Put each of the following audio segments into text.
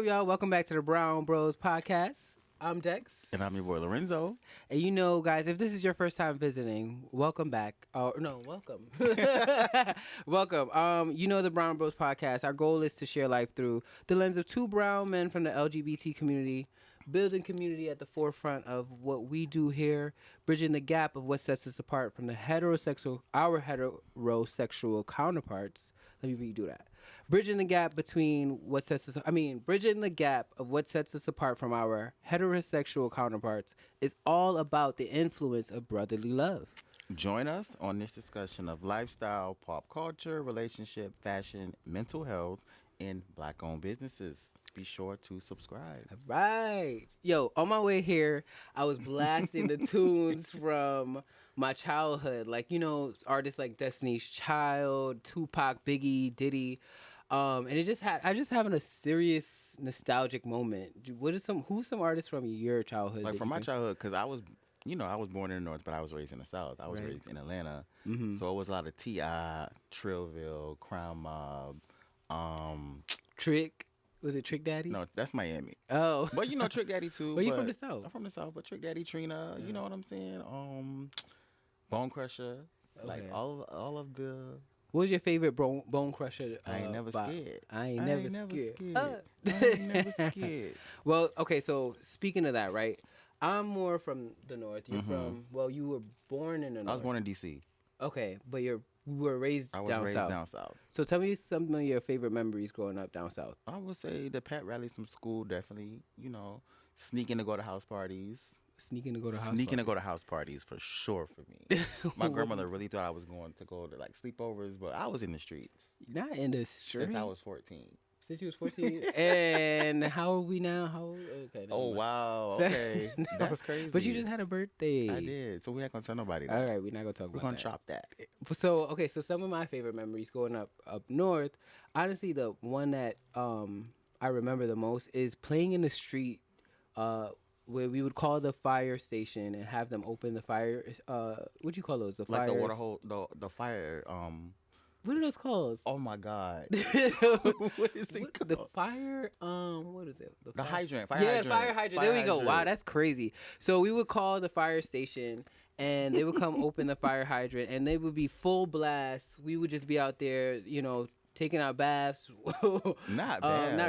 y'all? Welcome back to the Brown Bros podcast. I'm Dex. And I'm your boy Lorenzo. And guys, if this is your first time visiting, welcome back. Oh, no, welcome. Welcome. The Brown Bros podcast. Our goal is to share life through the lens of two brown men from the LGBT community, building community at the forefront of what we do here, bridging the gap of what sets us apart from our heterosexual counterparts. Let me redo that. Bridging the gap of what sets us apart from our heterosexual counterparts is all about the influence of brotherly love. Join us on this discussion of lifestyle, pop culture, relationship, fashion, mental health, and Black-owned businesses. Be sure to subscribe. All right. Yo, on my way here, I was blasting the tunes from my childhood. Like, artists like Destiny's Child, Tupac, Biggie, Diddy. And I just having a serious nostalgic moment. Who's some artists from your childhood? Like from my childhood, because I was born in the North, but I was raised in the South. I was raised in Atlanta. Mm-hmm. So it was a lot of T.I., Trillville, Crown Mob, Trick. Was it Trick Daddy? No, that's Miami. Oh. But Trick Daddy too. But you from the South. I'm from the South, but Trick Daddy, Trina, you know what I'm saying? Bone Crusher. Okay. Like all of the... What was your favorite Bone Crusher? I ain't never scared. I ain't never scared. I ain't never scared. Well, okay, so speaking of that, right? I'm more from the North. You're from... Well, you were born in the North. I was born in D.C. Okay, but you were raised down south. I was raised down south. So tell me some of your favorite memories growing up down south. I would say the pet rallies from school, definitely. Sneaking to go to house parties. Sneaking to go to house parties for sure for me. My grandmother really thought I was going to go to like sleepovers, but I was in the streets. Not in the streets? Since I was 14. Since you was 14? And how old are we now? How old? Okay. Oh, wow. Okay. No, that's crazy. But you just had a birthday. I did. So we're not going to tell nobody that. All right. We're not going to talk about that. We're going to chop that. So some of my favorite memories growing up north, honestly, the one that I remember the most is playing in the street where we would call the fire station and have them open the fire. What do you call those? The fire. Like the water hole, the fire. What are those called? Oh my God! What is it called? The fire. What is it? The hydrant. Fire hydrant. There we go. Wow, that's crazy. So we would call the fire station, and they would come open the fire hydrant, and they would be full blast. We would just be out there, taking our baths. Not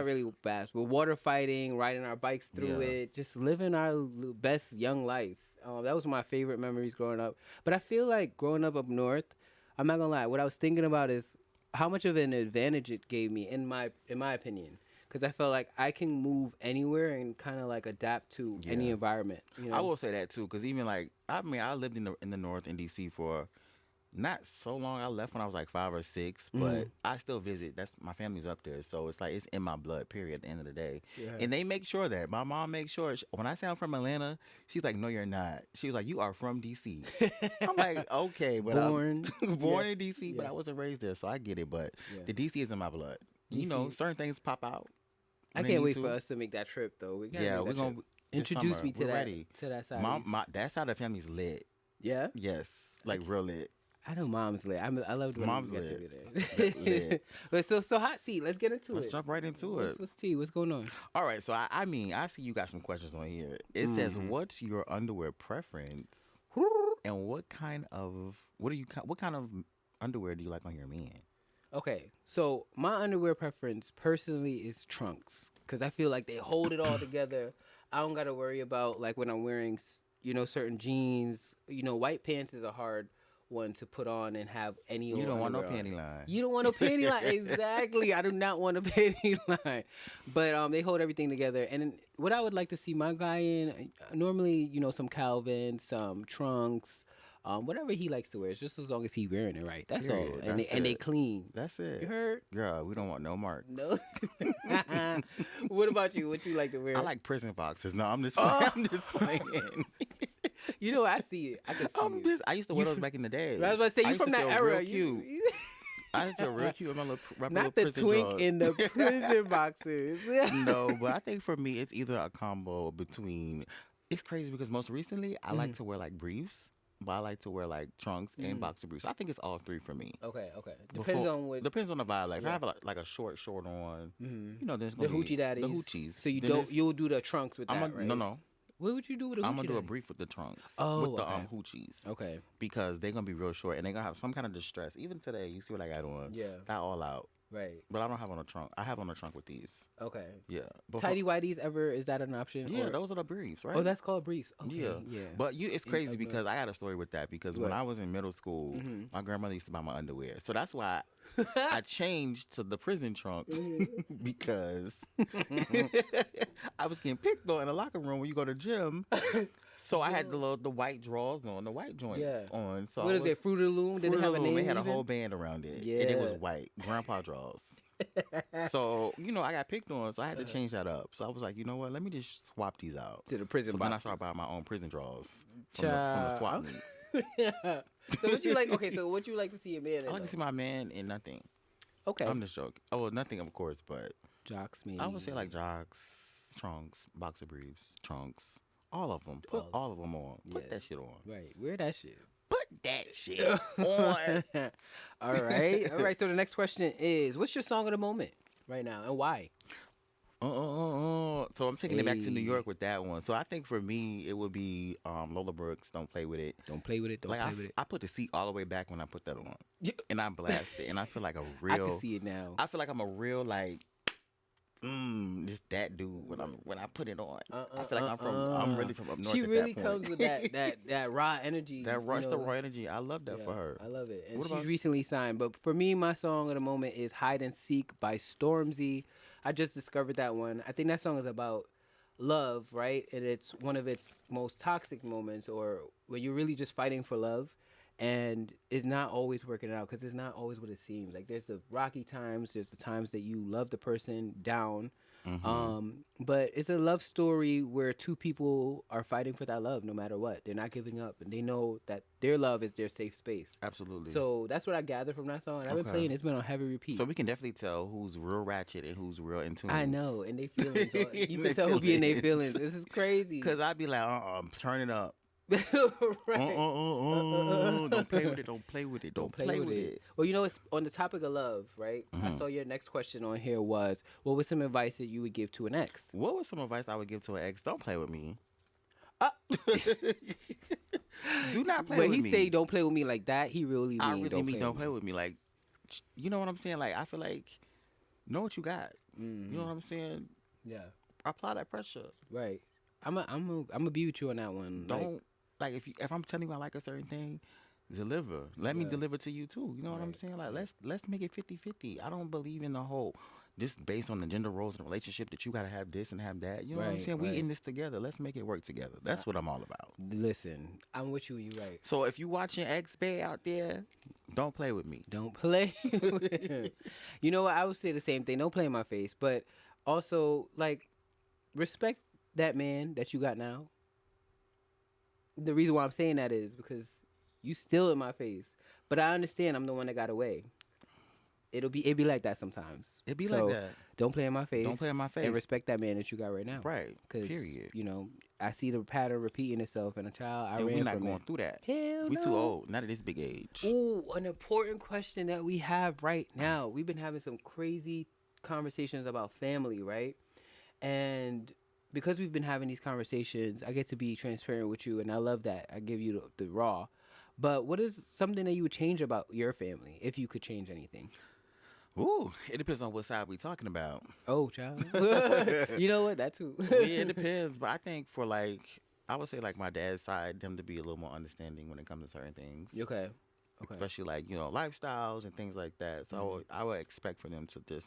really baths, but water fighting, riding our bikes through it, just living our best young life. That was my favorite memories growing up. But I feel like growing up north, I'm not gonna lie, what I was thinking about is how much of an advantage it gave me in my opinion. Because I felt like I can move anywhere and kind of like adapt to any environment. I will say that too, because even like I lived in the North in DC for not so long. I left when I was like 5 or 6, but I still visit. My family's up there, so it's like it's in my blood. Period. At the end of the day, and they make sure that my mom makes sure. When I say I'm from Atlanta, she's like, "No, you're not." She was like, "You are from DC." I'm like, "Okay, but born in DC, but I wasn't raised there, so I get it." But the DC is in my blood. Certain things pop out. I can't wait for us to make that trip though. We're gonna introduce me to that side. That side of the family's lit. Yeah. Yes, like real lit. I know mom's lit. I loved when mom's lit. But so hot seat. Let's get into it. Let's jump right into it. What's tea? What's going on? All right. So I see you got some questions on here. It says, "What's your underwear preference?" And what kind of underwear do you like on your man? Okay, so my underwear preference personally is trunks because I feel like they hold it all together. I don't got to worry about like when I'm wearing, certain jeans. White pants is a hard one to put on and have any. You don't want no panty line. You don't want no panty line. Exactly. I do not want a panty line. But they hold everything together. And what I would like to see my guy in, normally, some Calvin, some trunks, whatever he likes to wear, just as long as he wearing it right. That's all. And they clean. That's it. You heard? Girl, we don't want no marks. No. What about you? What you like to wear? I like prison boxers. No, I'm just playing. I see it. I can see it. I used to wear those back in the day. I was about to say, you from that era. Cute. I used to feel real cute with my not the twink jaws. In the prison boxers. No, but I think for me, it's either a combo between... It's crazy because most recently, I like to wear like briefs. but I like to wear like trunks and boxer briefs. I think it's all three for me. Okay. Depends on what. Depends on the vibe. Like if I Yeah. have like a short on, you know, there's The gonna be hoochie daddies. the hoochies. So you Then don't. You'll do the trunks with that, right? No. What would you do with a hoochie I'm gonna do a daddy? brief with the trunks. Oh, with the okay. hoochies. Okay. Because they're gonna be real short and they're gonna have some kind of distress. Even today, you see what I got on. Yeah. That all out. Right. But I don't have on a trunk. I have on a trunk with these. Okay. Yeah. But Tidy whities ever, is that an option? yeah, or? those are the briefs, right? Oh, that's called briefs. Okay. Yeah. But it's crazy because I got a story with that because when I was in middle school, my grandmother used to buy my underwear. So that's why I changed to the prison trunk because I was getting picked on in the locker room when you go to gym. So I had the white drawers on, the white joints on. So what is it, Fruit of the Loom? Did it have a name? It had a even? whole band around it. Yeah. And it was white. Grandpa drawers. So, I got picked on, so I had to change that up. So I was like, you know what? Let me just swap these out. To the prison So boxes. then I started buying my own prison drawers from the swap meet. Yeah. So what you like? Okay, so what you like to see a man in? I like to see my man in nothing. Okay. I'm just joking. Oh, well, nothing, of course, but Jocks, maybe. I would say like jocks, trunks, boxer briefs, trunks, all of them. Put all of them on. Put that shit on. Right. Wear that shit. Put that shit on. All right. So the next question is, what's your song of the moment right now, and why? So I'm taking it back to New York with that one. So I think for me, it would be Lola Brooks, Don't Play With It. Don't play with it. Don't play with it. I put the seat all the way back when I put that on. Yeah. And I blast it. And I feel like a real... I can see it now. I feel like I'm a real, like... just that dude when I put it on. I feel like I'm really from up north. She at really that point. comes with that raw energy. That rush, the raw energy. I love that for her. I love it. And What she's about- recently signed. But for me, my song of the moment is Hide and Seek by Stormzy. I just discovered that one. I think that song is about love, right? And it's one of its most toxic moments, or when you're really just fighting for love. And it's not always working out because it's not always what it seems. Like there's the rocky times, there's the times that you love the person down. But it's a love story where two people are fighting for that love no matter what. They're not giving up, and they know that their love is their safe space. Absolutely. So that's what I gathered from that song. And I've been playing. It's been on heavy repeat. So we can definitely tell who's real ratchet and who's real in tune. I know, and they feelings. So you They can tell who be in their feelings. feelings. This is crazy. Because I'd be like, turn it up. right. Don't play with it. Don't play with it. Don't play with it. Well, it's on the topic of love, right? I saw your next question on here was, what was some advice that you would give to an ex? What was some advice I would give to an ex? Don't play with me. Do not play with me. When he say don't play with me like that, he really mean I really mean don't with play with me. Like, you know what I'm saying? Like, I feel like know what you got. You know what I'm saying? Yeah. Apply that pressure. Right. I'm a be with you on that one. Don't like if I'm telling you I like a certain thing, deliver. Let me deliver to you too. You know what I'm saying? Like let's make it 50-50. I don't believe in the whole just based on the gender roles in a relationship that you gotta have this and have that. You know what I'm saying? We in this together. Let's make it work together. That's what I'm all about. Listen, I'm with you. You right. So if you watching X Bay out there, don't play with me. Don't play. You know what? I would say the same thing. Don't play in my face, but also like respect that man that you got now. The reason why I'm saying that is because you still in my face, but I understand I'm the one that got away. It'd be like that sometimes. It be like that. Don't play in my face. Don't play in my face. And respect that man that you got right now. Right. Cause, period. I see the pattern repeating itself, and a child I and ran we're not from going it. through that. Hell We no. too old. Not at this big age. Ooh, an important question that we have right now. We've been having some crazy conversations about family, right? And because we've been having these conversations, I get to be transparent with you, and I love that. I give you the raw. But what is something that you would change about your family if you could change anything? Ooh, it depends on what side we're talking about. Oh, child. You know what? That too. Yeah, it depends. But I think for I would say my dad's side, them to be a little more understanding when it comes to certain things. Okay. Especially lifestyles and things like that. So I would expect for them to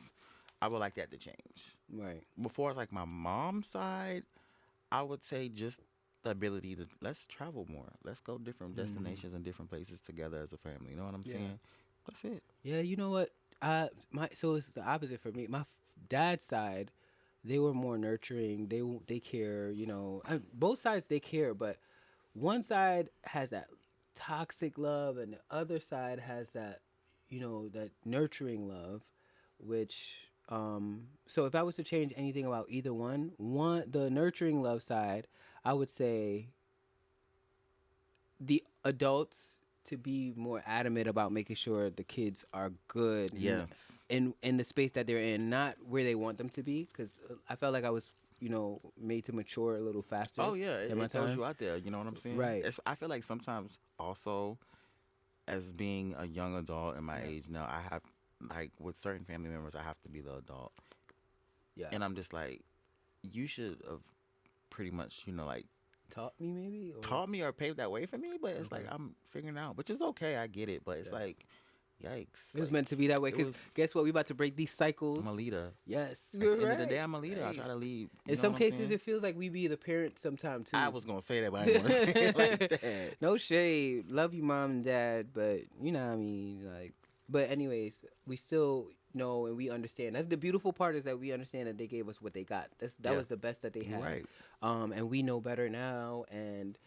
I would like that to change. Right. Before it's my mom's side, I would say just the ability to let's travel more. Let's go different destinations and different places together as a family. You know what I'm saying? That's it. Yeah, you know what? So it's the opposite for me. My dad's side, they were more nurturing. They care. Both sides they care, but one side has that toxic love, and the other side has that, that nurturing love, which. So if I was to change anything about either one, the nurturing love side, I would say the adults to be more adamant about making sure the kids are good Yes. in the space that they're in, not where they want them to be. Because I felt like I was, made to mature a little faster. Oh yeah, it, than my it throws time. you out there. You know what I'm saying? Right. I feel like sometimes also, as being a young adult in my age now, I have like with certain family members, I have to be the adult, Yeah. and I'm just like, you should have pretty much, like Taught me maybe. Or? taught me or paved that way for me. But it's like Okay. I'm figuring out, which is okay. I get it, but it's like, yikes. It was like, meant to be that way. it Because was- guess what? We about to break these cycles. I'm a leader. Yes. At the end of the day, I'm a leader. I try to lead. In some cases, it feels like we be the parent sometime too. I was gonna say that, but I didn't want to say it like that. No shade. Love you, mom and dad, but you know what I mean. Like, but anyways, we still know and we understand. That's the beautiful part, is that we understand that they gave us what they got. That Yeah. was the best that they You're had. right. And we know better now, and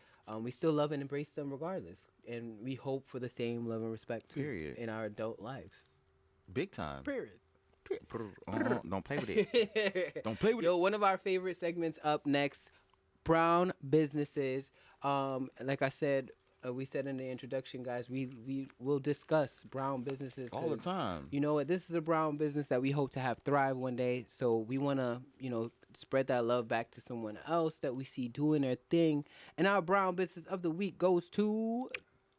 we still love and embrace them regardless. And we hope for the same love and respect too Period. in our adult lives. Big time. Period. Don't play with it. Don't play with Yo, one of our favorite segments up next, brown businesses. Like I said, we said in the introduction, guys, we will discuss brown businesses all the 'cause time. you know what? This is a brown business that we hope to have thrive one day. So we want to, spread that love back to someone else that we see doing their thing. And our brown business of the week goes to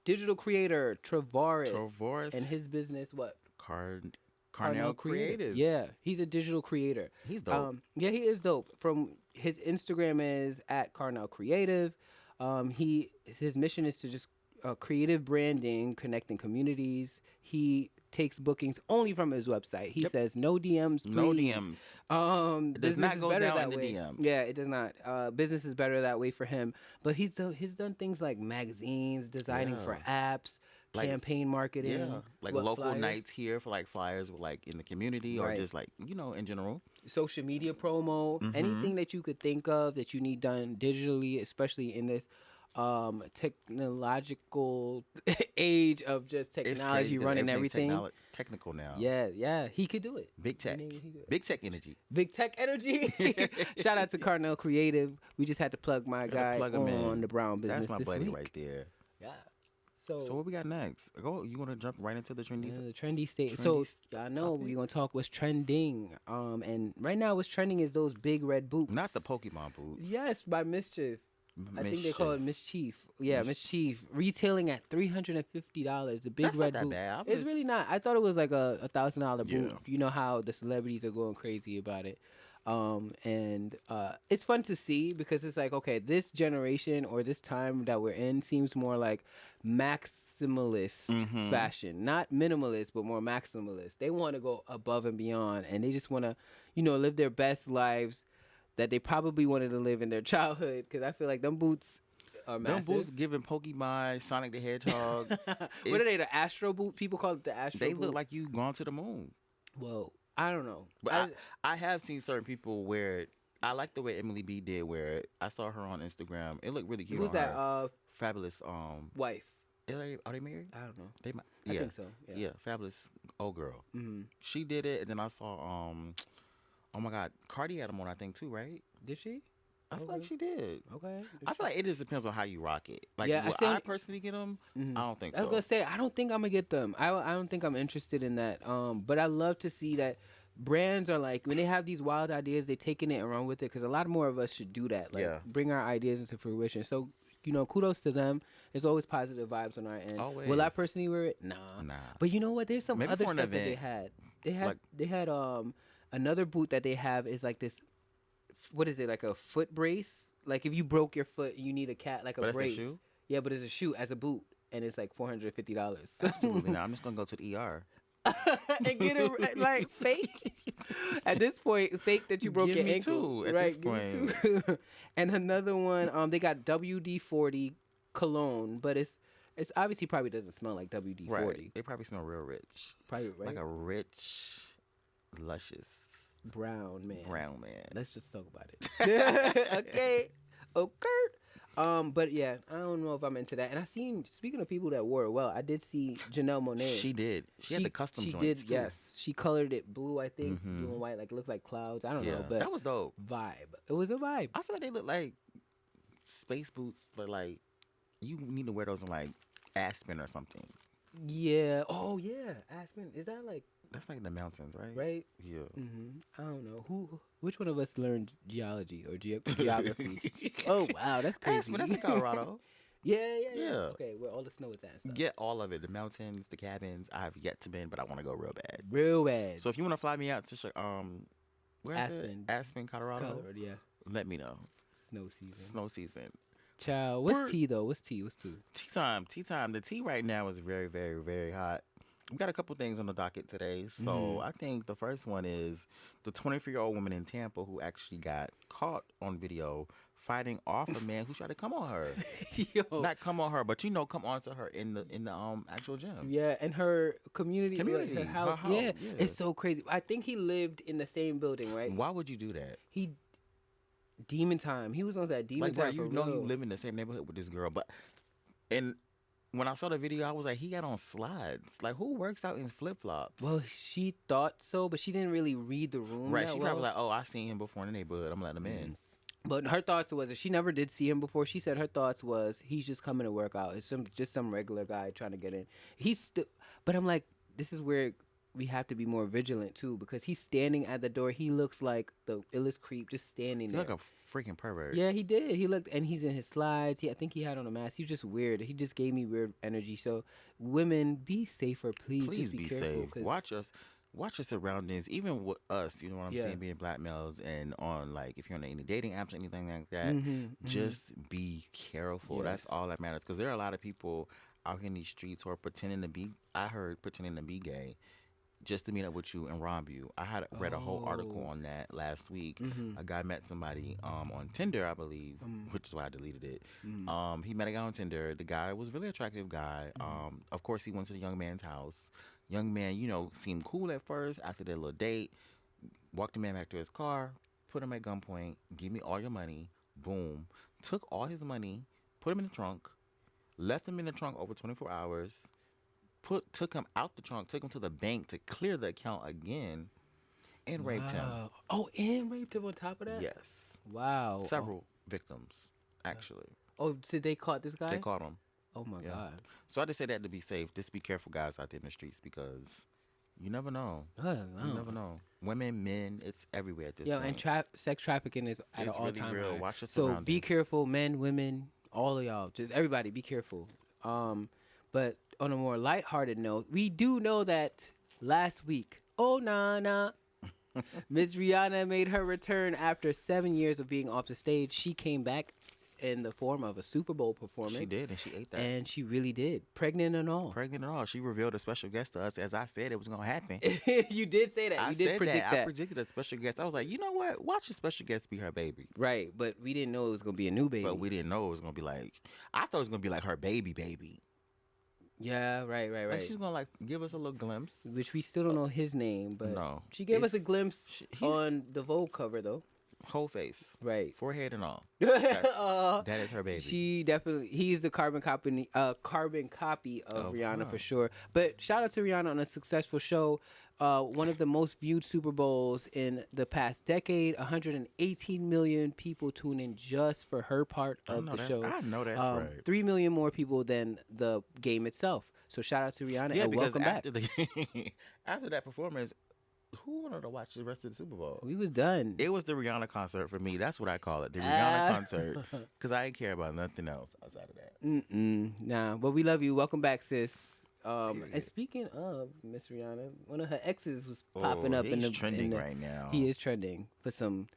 digital creator Travaris. And his business, what? Carnell Creative. Yeah, he's a digital creator. He's dope. Yeah, he is dope. From his Instagram is at Carnell Creative. His mission is to just creative branding, connecting communities. He takes bookings only from his website. He says no DMs, please. No DMs. It does not go down in the way. DM. Yeah, it does not. Business is better that way for him. But he's done things like magazines, designing for apps, Like- campaign marketing. Yeah, like what, local flyers? nights here for like flyers, like in the community, or Right. just like in general. Social media promo, Mhm. anything that you could think of that you need done digitally, especially in this technological age of just It's technology crazy 'cause running everything's everything. technical now. Yeah, he could do it. Big tech. He could do it. Big tech energy. Big tech energy. Shout out to Carnell Creative. We just had to plug my Gotta guy plug him on in. the brown business That's my this buddy week. right there. Yeah. So what we got next? You want to jump right into the trendy? The trendy state. So I know topic? we're gonna talk what's trending. And right now what's trending is those big red boots. Not the Pokemon boots. Yes, by Mischief. I think they call it Mischief. Yeah, Mis- Mischief. Retailing at $350. The big That's red not that boot. bad. It's really not. I thought it was like a $1,000 boot. Yeah. You know how the celebrities are going crazy about it. And it's fun to see because it's like, okay, this generation or this time that we're in seems more like maximalist Mhm. fashion, not minimalist, but more maximalist. They want to go above and beyond, and they just want to, live their best lives that they probably wanted to live in their childhood. Because I feel like them boots are Them massive. boots giving Pokemon, Sonic the Hedgehog. What are they? The Astro boot? People call it the Astro. They boot? look like you gone to the moon. Whoa, I don't know. But I have seen certain people wear it. I like the way Emily B did wear it. I saw her on Instagram. It looked really cute. Who's on that? her. Fabulous. Wife. Are they married? I don't know. They might. I Yeah. think so. Yeah. Fabulous old girl. Mm-hmm. She did it, and then I saw. Oh my God, Cardi had them on. I think too, right? Did she? I feel like she did. Okay. I feel like it just depends on how you rock it. Like, Yeah, I will see- I personally get them? Mhm. I don't think I was so. gonna say I don't think I'm gonna get them. I don't think I'm interested in that. But I love to see that brands are like when they have these wild ideas, they taking it and run with it. Because a lot more of us should do that. Like Yeah. bring our ideas into fruition. So kudos to them. There's always positive vibes on our end. Will I Always. personally wear it? Nah. Nah. But you know what? There's some Maybe other for an stuff that they event. had. Like- They had another boot that they have is like this. What is it? Like a foot brace? Like if you broke your foot, you need a like a But that's a brace. shoe? Yeah, but it's a shoe as a boot, and it's like $450. Absolutely not. I'm just gonna go to the ER. And get it like fake. At this point, fake that you broke Give your me ankle. two at right? this Give me two. And another one, they got WD-40 cologne, but it's obviously probably doesn't smell like WD-40. Right. They probably smell real rich. Probably right. Like a rich, luscious brown man. brown man. Let's just talk about it. Okay. But yeah, I don't know if I'm into that. And I seen, speaking of people that wore it well, I did see Janelle Monáe. She did. She had the custom She joints did, too. yes. She colored it blue, I think, Mhm. blue and white, like it looked like clouds. I don't Yeah, know, but that was dope. vibe. It was a vibe. I feel like they look like space boots, but like You need to wear those in like Aspen or something. Yeah. Oh yeah. Aspen. Is that like That's like the mountains, right? right? Yeah. I don't know which one of us learned geology or geography. Oh wow, that's crazy. Aspen, that's in Colorado. Yeah. Yeah. Okay, where all the snow is at and stuff. Get all of it. The mountains, the cabins. I have yet to been, but I want to go real bad. Real bad. So if you want to fly me out to where is it? Aspen. Aspen, Colorado. Yeah. Let me know. Snow season. Snow season. Child, what's tea though? What's tea? Tea time. Tea time. The tea right now is very, very, very hot. We got a couple things on the docket today. So I think the first one is the 23-year-old woman in Tampa who actually got caught on video fighting off a man who tried to come on her. Yo. Not come on her, but come on to her in the actual gym. Yeah, and her community. Like, her house. Yeah, yeah. it's so crazy. I think he lived in the same building, right? Why would you do that? He demon time. He was on that demon Like, bro, time. you know you live in the same neighborhood with this girl, but and when I saw the video, I was like, he got on slides. Like, who works out in flip flops? Well, she thought so, but she didn't really read the room. Right, that she well. probably like, oh, I seen him before in the neighborhood. I'm letting him in. But her thoughts was that she never did see him before. She said her thoughts was he's just coming to work out. It's just some regular guy trying to get in. He's still, but I'm like, this is where we have to be more vigilant too, because he's standing at the door. He looks like the illest creep, just standing there. Like a freaking pervert. Yeah, he did. He looked, and he's in his slides. I think he had on a mask. He's just weird. He just gave me weird energy. So, women, be safer, please. Please just be careful, safe. Watch your surroundings. Even with us, you know what I'm saying, being black males, and on like if you're on any dating apps or anything like that, just be careful. Yes. That's all that matters. Because there are a lot of people out here in these streets who are pretending to be. I heard pretending to be gay. Just to meet up with you and rob you. I had read a whole article on that last week. A guy met somebody on Tinder, I believe, which is why I deleted it. He met a guy on Tinder. The guy was a really attractive guy. Of course, he went to the young man's house. Young man, seemed cool at first. After their little date, walked the man back to his car, put him at gunpoint, give me all your money. Boom. Took all his money, put him in the trunk, left him in the trunk over 24 hours. Took him out the trunk, took him to the bank to clear the account again, and raped him. Oh, and raped him on top of that? Yes. Wow. Several victims, actually. Oh, so they caught this guy? They caught him. Oh, my God. So I just say that to be safe. Just be careful, guys, out there in the streets, because you never know. You never know. Women, men, it's everywhere at this point. And sex trafficking is at an all-time really real. high. Watch your So surroundings. be careful, men, women, all of y'all. Just everybody, be careful. But on a more lighthearted note, we do know that last week, Miss Rihanna made her return after 7 years of being off the stage. She came back in the form of a Super Bowl performance. She did, and she ate that. And she really did. Pregnant and all. She revealed a special guest to us, as I said it was going to happen. You did say that. You did predict that. I predicted a special guest. I was like, you know what? Watch the special guest be her baby. Right, but we didn't know it was going to be a new baby. But we didn't know it was going to be like, I thought it was going to be like her baby. Yeah, right. Like she's going to like give us a little glimpse. Which we still don't know his name, but no, she gave us a glimpse on the Vogue cover, though. Whole face. Right. Forehead and all. That is her baby. He's the carbon copy of Rihanna for sure. But shout out to Rihanna on a successful show. One of the most viewed Super Bowls in the past decade. 118 million people tune in just for her part of the show. I know that's right. 3 million more people than the game itself. So shout out to Rihanna and welcome back. After that performance, who wanted to watch the rest of the Super Bowl? We was done. It was the Rihanna concert for me. That's what I call it. The Rihanna concert. Because I didn't care about nothing else outside of that. Nah, but we love you. Welcome back, sis. And speaking of Miss Rihanna, one of her exes was popping up he's trending right now. He is trending for some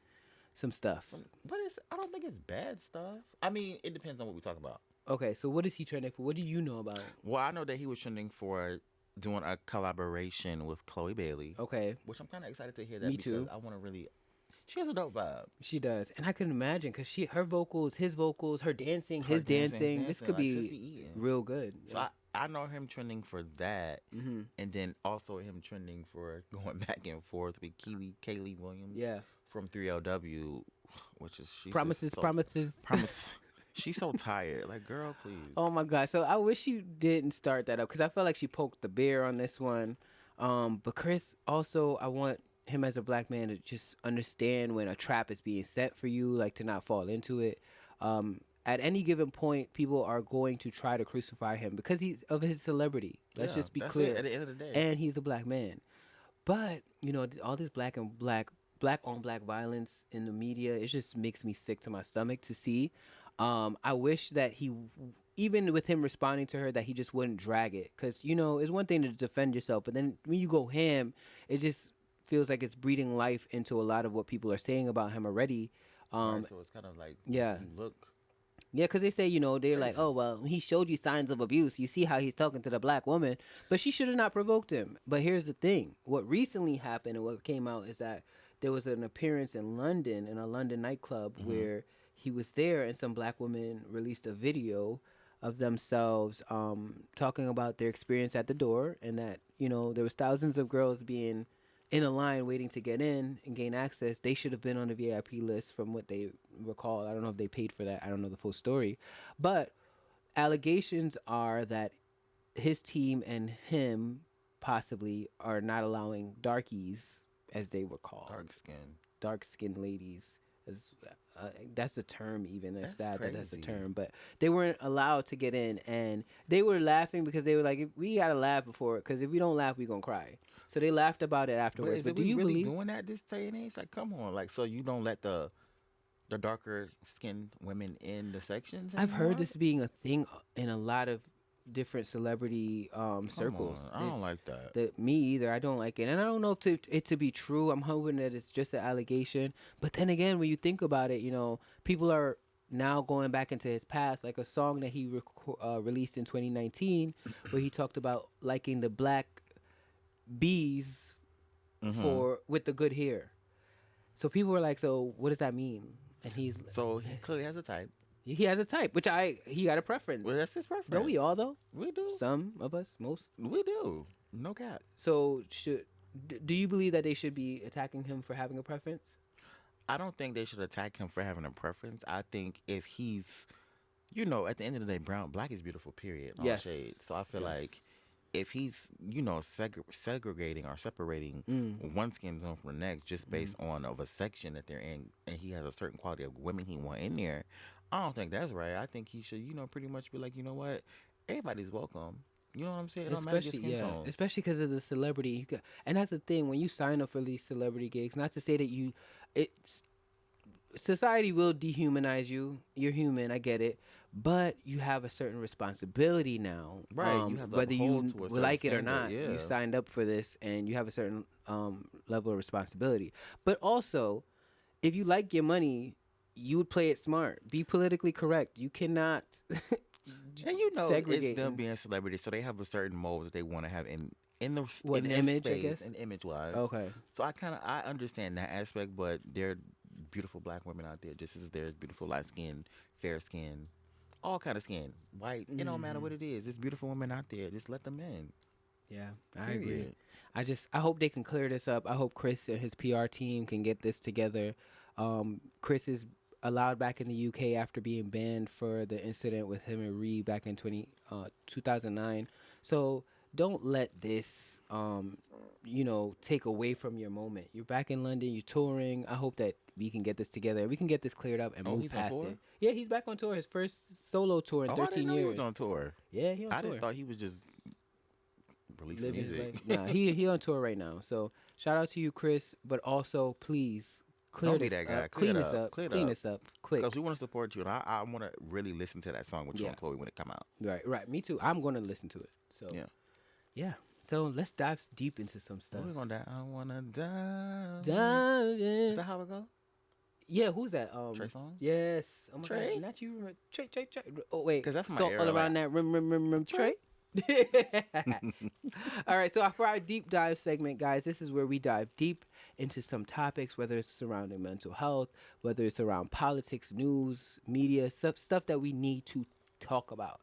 stuff. But I don't think it's bad stuff. I mean, it depends on what we talk about. Okay, so what is he trending for? What do you know about it? Well, I know that he was trending for doing a collaboration with Chloe Bailey. Okay. Which I'm kind of excited to hear that. Me too. I want to really. She has a dope vibe. She does, and I can imagine because her vocals, his vocals, her dancing, his dancing. This could be real good. So I know him trending for that, and then also him trending for going back and forth with Kaylee Williams. Yeah. From 3LW, which is promises. She's so tired. Like, girl, please. Oh my God. So I wish you didn't start that up because I felt like she poked the bear on this one. But Chris, also, I want him as a black man to just understand when a trap is being set for you, like to not fall into it. at any given point, people are going to try to crucify him because he's of his celebrity. Let's Yeah, just be that's clear. it. At the end of the day, And he's a black man. But all this black on black violence in the media, it just makes me sick to my stomach to see. I wish that even with him responding to her, that he just wouldn't drag it, because it's one thing to defend yourself, but then when you go ham, it just feels like it's breathing life into a lot of what people are saying about him already. right? So it's kind of like, Yeah. you look Yeah, because they say, they're like, crazy. oh, well, he showed you signs of abuse. You see how he's talking to the black woman, but she should have not provoked him. But here's the thing. What recently happened and what came out is that there was an appearance in London, in a London nightclub, where he was there, and some black women released a video of themselves talking about their experience at the door, and that, there was thousands of girls being in a line waiting to get in and gain access. They should have been on the VIP list from what they recall. I don't know if they paid for that. I don't know the full story. But allegations are that his team and him possibly are not allowing darkies, as they were called. Dark-skinned ladies. That's a term even. It's sad that that's a term. But they weren't allowed to get in. And they were laughing because they were like, we got to laugh before it, because if we don't laugh, we're going to cry. So they laughed about it afterwards. But do we you really believe doing that this day and age? Like, come on, like, so you don't let the darker skinned women in the sections anymore? I've heard this being a thing in a lot of different celebrity circles. I don't like that. Me either. I don't like it, and I don't know if it to be true. I'm hoping that it's just an allegation. But then again, when you think about it, people are now going back into his past, like a song that he released in 2019, where he talked about liking the black bees with the good hair. So people were like, so what does that mean? And he clearly has a type. He has a type, he got a preference. Well, that's his preference. Don't we all though? We do. Some of us, most. We do. No cap. So do you believe that they should be attacking him for having a preference? I don't think they should attack him for having a preference. I think if he's, at the end of the day, black is beautiful, period. All Yes. shades. So I feel like if he's, segregating or separating one skin tone from the next just based on of a section that they're in, and he has a certain quality of women he want in there, I don't think that's right. I think he should, pretty much be like, you know what, everybody's welcome. You know what I'm saying? It don't matter your skin tone. Especially because of the celebrity. And that's the thing, when you sign up for these celebrity gigs, not to say that society will dehumanize you. You're human, I get it. But you have a certain responsibility now. Right. You have to whether you uphold to a certain like it or standard, not. yeah. You signed up for this, and you have a certain level of responsibility. But also, if you like your money, you would play it smart. Be politically correct. You cannot and segregate. It's them being celebrities, so they have a certain mold that they want to have in the image, space, I guess, and image wise. Okay. So I understand that aspect, but there are beautiful black women out there just as there's beautiful light skin, fair skin, all kind of skin, white. It don't matter what it is. There's beautiful women out there. Just let them in. Yeah, I agree. I hope they can clear this up. I hope Chris and his PR team can get this together. Chris is allowed back in the UK after being banned for the incident with him and Reed back in 2009. So don't let this, take away from your moment. You're back in London. You're touring. I hope that we can get this together. We can get this cleared up and move past it. Yeah, he's back on tour. His first solo tour in 13 I didn't know years. He was on tour. Yeah, he on tour. I just thought he was just releasing living his music. life. Nah, he on tour right now. So shout out to you, Chris. But also, please clear Don't be this that guy. up. Clean this up. Clean this up quick. Because we want to support you, and I want to really listen to that song with you and Chloe when it come out. Right. Me too. I'm going to listen to it. So yeah. So let's dive deep into some stuff. We're gonna dive. I wanna dive. Dive in. Is that how it go? Yeah, who's that? Trey Songz? Yes. Oh my Trey? God, not you. Trey. Oh wait, because that's my so era, all around that rim, Trey. All right, so for our deep dive segment, guys, this is where we dive deep into some topics, whether it's surrounding mental health, whether it's around politics, news, media, stuff that we need to talk about.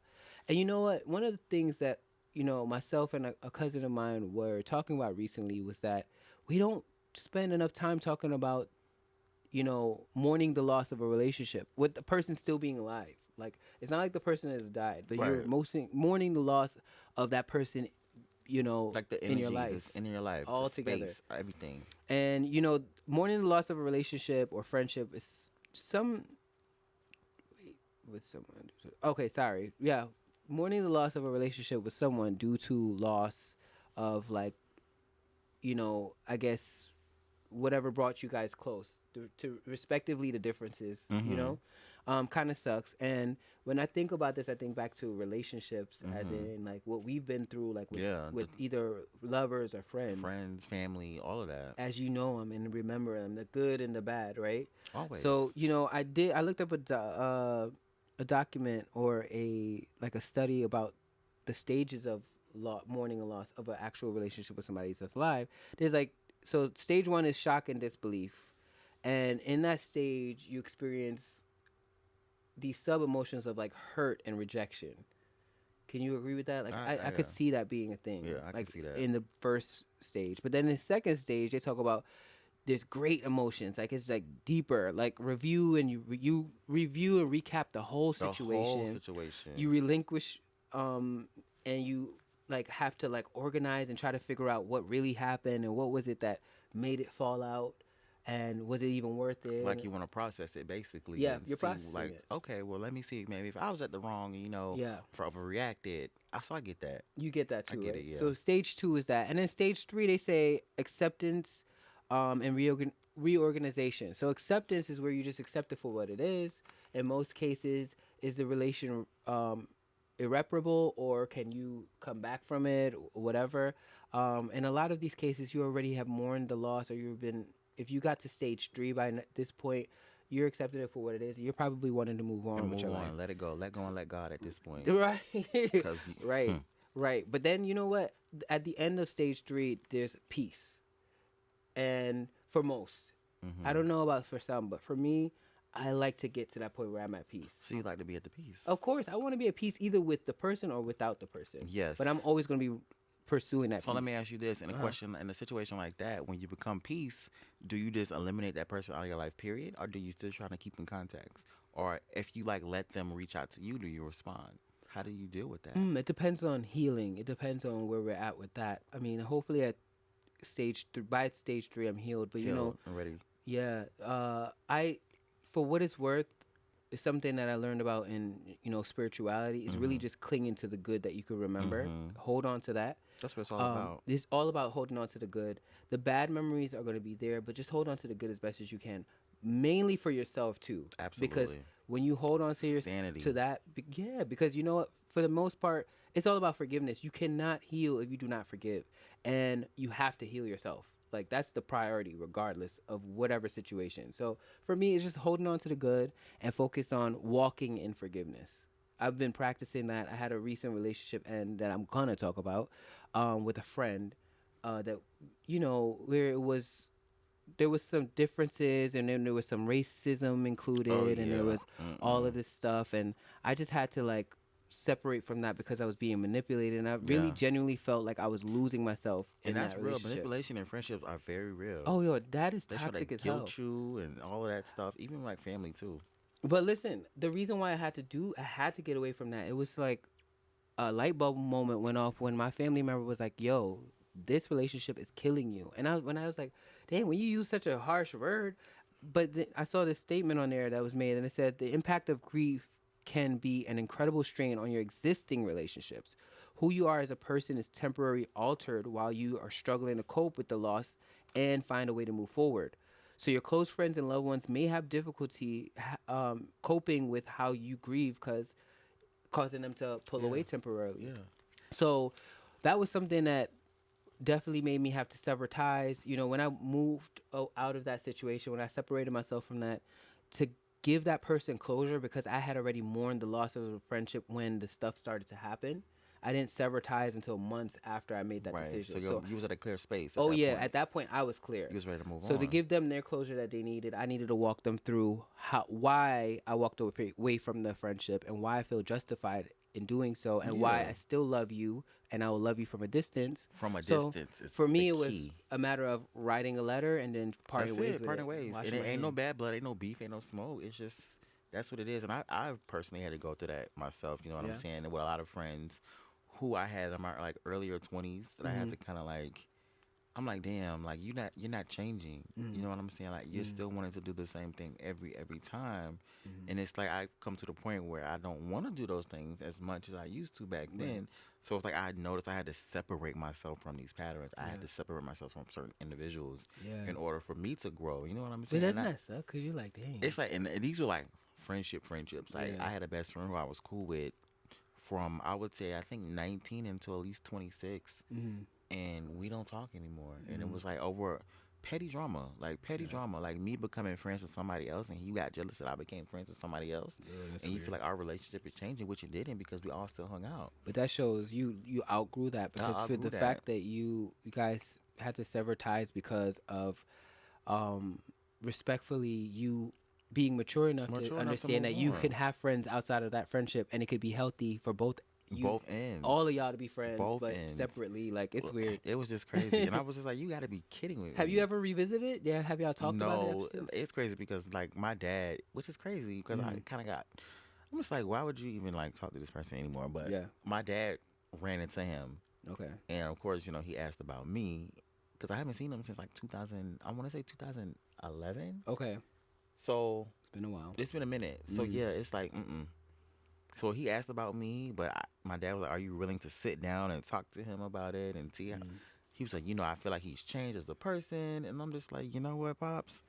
And you know what? One of the things that myself and a cousin of mine were talking about recently was that we don't spend enough time talking about mourning the loss of a relationship with the person still being alive. Like, it's not like the person has died, but you're mourning the loss of that person, like the energy in your life. In your life. All the together. Space, everything. And, mourning the loss of a relationship or friendship is with someone. Okay, sorry. Yeah, mourning the loss of a relationship with someone due to loss of like, I guess whatever brought you guys close to respectively the differences, Mm-hmm. kind of sucks. And when I think about this, I think back to relationships, as Mm-hmm. in like what we've been through, like with Yeah. with either lovers or friends, Friends, family, all of that. as you know them and remember them, the good and the bad, right? Always. So I looked up a document or a study about the stages of mourning a loss of an actual relationship with somebody that's alive. There's like, so stage one is shock and disbelief, and in that stage you experience these sub emotions of like hurt and rejection. Can you agree with that? Like I Yeah. could see that being a thing. Yeah, I can Like see that. in the first stage, but then in the second stage they talk about there's great emotions. Like it's like deeper. Like you review and recap the whole The whole situation. situation. You relinquish, and you like have to like organize and try to figure out what really happened and what was it that made it fall out, and was it even worth it? Like And you want to process it basically yeah, and you're see processing like, it. okay, well let me see maybe if I was at the wrong, Yeah, if I overreacted. I get that. you get that I too, get right? it, yeah. So stage two is that, and then stage three they say acceptance, and reorganization. So acceptance is where you just accept it for what it is. In most cases, is the relation irreparable, or can you come back from it, or whatever? In a lot of these cases, you already have mourned the loss, or you've been. If you got to stage three by this point, you're accepting it for what it is. You're probably wanting to move And on with move your life. on, let it go, let go and let God at this point. Right. Because Right. Right. But then you know what? At the end of stage three, there's peace. And for most, I hmm don't know about for some, but for me, I like to get to that point where I'm at peace. so you like to be at the peace. Of course, I want to be at peace either with the person or without the person. Yes. But I'm always going to be pursuing that So peace. let me ask you this: in a Uh-huh. question, in a situation like that, when you become peace, do you just eliminate that person out of your life, period, or do you still try to keep in contact? Or if you like let them reach out to you, do you respond? How do you deal with that? It depends on healing. It depends on where we're at with that. I mean, hopefully at by stage three, I'm healed. But Healed and ready. yeah, for what it's worth, is something that I learned about in spirituality. Is really hmm just clinging to the good that you could remember. hmm Hold on to that. That's what it's all about. It's all about holding on to the good. The bad memories are going to be there, but just hold on to the good as best as you can. Mainly for yourself too, because Absolutely. when you hold on to Sanity. to that, yeah, because you know what? For the most part, it's all about forgiveness. You cannot heal if you do not forgive, and you have to heal yourself. Like that's the priority, regardless of whatever situation. So for me, it's just holding on to the good and focus on walking in forgiveness. I've been practicing that. I had a recent relationship and that I'm gonna talk about with a friend that where there was some differences, and then there was some racism Oh included, and there yeah. was all Mm-mm. of this stuff, and I just had to like separate from that because I was being manipulated, and I really Yeah. genuinely felt like I was losing myself in And that's that real. relationship. Manipulation and friendships are very real. Oh, yo, that is They try to toxic as hell. guilt you and all of that stuff, even like family too. But listen, the reason why I had to get away from that. It was like a light bulb moment went off when my family member was like, "Yo, this relationship is killing you." And when I was like, "Damn, when you use such a harsh word," but I saw this statement on there that was made, and it said the impact of grief can be an incredible strain on your existing relationships. Who you are as a person is temporarily altered while you are struggling to cope with the loss and find a way to move forward. So your close friends and loved ones may have difficulty coping with how you grieve, because causing them to pull Yeah. away temporarily. Yeah. So that was something that definitely made me have to sever ties. When I moved out of that situation, when I separated myself from that, to give that person closure, because I had already mourned the loss of a friendship when the stuff started to happen. I didn't sever ties until months after I made that Right. decision. So So, you was at a clear space at oh that yeah, point. at that point I was clear. You was ready to move So to on. give them their closure that they needed, I needed to walk them through why I walked away from the friendship, and why I feel justified in doing so, and why Yeah. I still love you, and I will love you from a distance. From a So distance is for me, the it was key. a matter of writing a letter and then parting That's ways it. with Parting it, ways. And washing it my ain't no hands. bad blood, ain't no beef, ain't no smoke. It's just that's what it is. And I personally had to go through that myself. You know what I'm Yeah. saying? And with a lot of friends who I had in my like earlier 20s that I had Hmm. to kind of like I'm like, damn, like you're not changing. You know what I'm saying? Like you're Mm. still wanting to do the same thing every time, Mm. and it's like I come to the point where I don't want to do those things as much as I used to back Right. then. So it's like I noticed I had to separate myself from these patterns. I had Yeah. to separate myself from certain individuals Yeah. in order for me to grow. You know what I'm But saying? doesn't And that suck? Cause you're like, dang. it's like, and these were like friendships. Like Yeah. I had a best friend who I was cool with from I would say I think 19 until at least 26, Mm-hmm. and we don't talk anymore. And it Mhm. was like over petty drama, like me becoming friends with somebody else, and he got jealous that I became friends with somebody else, Yeah, that's and you weird. feel like our relationship is changing, which it didn't because we all still hung out. But that shows you outgrew that because for outgrew the that. fact that you guys had to sever ties because of um respectfully you being mature enough Mature to enough to understand that move you on. can have friends outside of that friendship and it could be healthy for both you Both ends. all of y'all to be friends Both but ends. separately. Like it's weird. It was just crazy, and I was just like, "You got to be kidding me!" Have you ever revisited? Yeah, have y'all talked about it No, ever since? it's crazy because like my dad, which is crazy because I Mhm. kind of got. I'm just like, why would you even like talk to this person anymore? But Yeah. my dad ran into him, Okay. and of course, he asked about me because I haven't seen him since like 2000. I want to say 2011. Okay. So It's been a while. it's been a minute. So Mhm. yeah, it's like, So he asked about me, but my dad was like, "Are you willing to sit down and talk to him about it and see?" How? Mhm. He was like, "I feel like he's changed as a person," and I'm just like, "You know what, pops?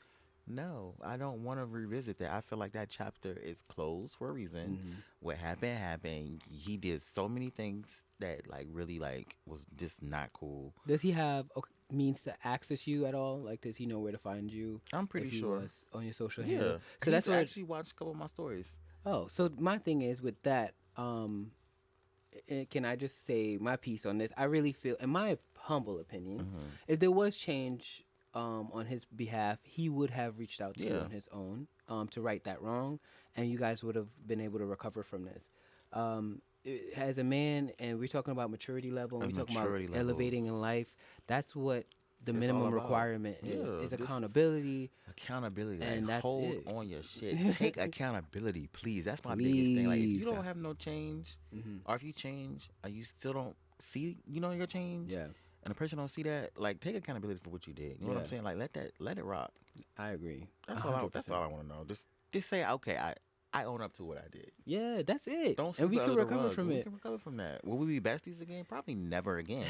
No, I don't want to revisit that. I feel like that chapter is closed for a reason. Mhm. What happened happened. He did so many things that like really like was just not cool. Does he have means to access you at all? Like, does he know where to find you? I'm pretty if he sure. was on your social Yeah. handle. So He's that's where. actually watched a couple of my stories. Oh, so my thing is with that. Can I just say my piece on this? I really feel, in my humble opinion, Mm-hmm. if there was change on his behalf, he would have reached out to you Yeah. on his own to right that wrong, and you guys would have been able to recover from this. As a man, and we're talking about maturity level, and And we're talking about maturity elevating levels. in life. That's what the It's all minimum about. requirement is. Yeah, Is this- accountability. Accountability, And like that's hold it. on your shit. Take accountability, please. That's my biggest thing. Like if Please. you don't have no change, Hmm. or if you change, or you still don't see, your change, Yeah, and the person don't see that, like take accountability for what you did. You know what I'm Yeah. saying? Like let it rock. I agree. That's 100%. all I want to know. Just say okay, I own up to what I did. Yeah, that's it. Don't And sweep we it can under the recover rug. from We it. can recover from that. Will we be besties again? Probably never again.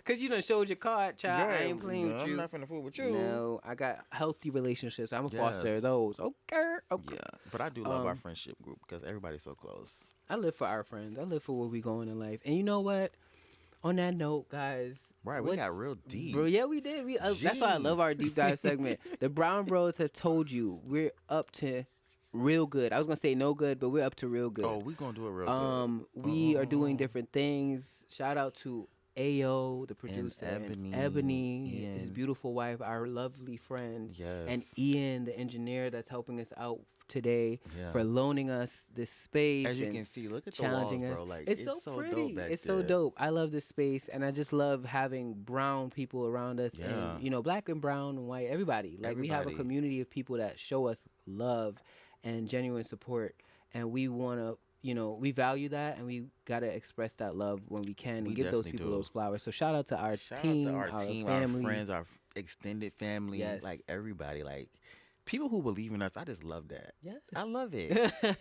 Cause you done showed your card, child. I ain't playing with I'm you. not finna fool with you. No, I got healthy relationships. I'm a Yes. foster those. Okay. Okay. Yeah, but I do love our Um, friendship group because everybody's so close. I live for our friends. I live for where we going in life. And you know what? On that note, guys. Right, we what- got real deep. Bro, yeah, we did. That's why I love Jeez. our deep dive segment. The Brown Bros have told you we're up to real good. I was gonna say no good, but we're up to real good. Oh, we gonna do it real good. We are doing different things. Shout out to Ao, the producer, and Ebony, his Ian. beautiful wife, our lovely friend, Yes. and Ian, the engineer that's helping us out today Yeah. for loaning us this space. As you and can see, look at the walls, challenging us. bro. Like It's so pretty. dope back It's so there. dope. I love this space, and I just love having brown people around us, Yeah. and black and brown and white, everybody. Like we have a Everybody. community of people that show us love and genuine support, and we want to. We value that, and we gotta express that love when we can, and We give those definitely people do. those flowers. So shout out to our Shout team, out to our team, family. our friends, our extended family, Yes. like everybody, like people who believe in us. I just love that. Yes. I love it,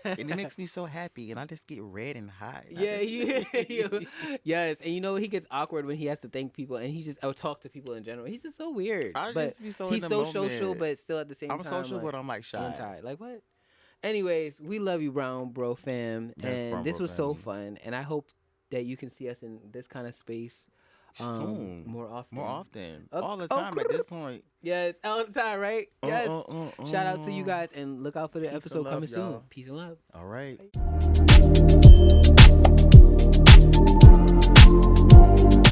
and it makes me so happy, and I just get red and hot. and I Yeah, just- yes, and he gets awkward when he has to thank people, and he just talk to people in general. He's just so weird. I but just be so he's in the so moment. social, but still at the same I'm time. social, but I'm like shy. anti. Like what? Anyways, we love you, Brown Bro fam, Yes, and Brown this Bro was so family. fun, and I hope that you can see us in this kind of space Soon. more often. More often. Oh, All the oh, time at this point. Yes, all the time, right? Yes. Shout out to you uh. guys, and look out for the Peace and episode love, coming soon. y'all. Peace and love. All right.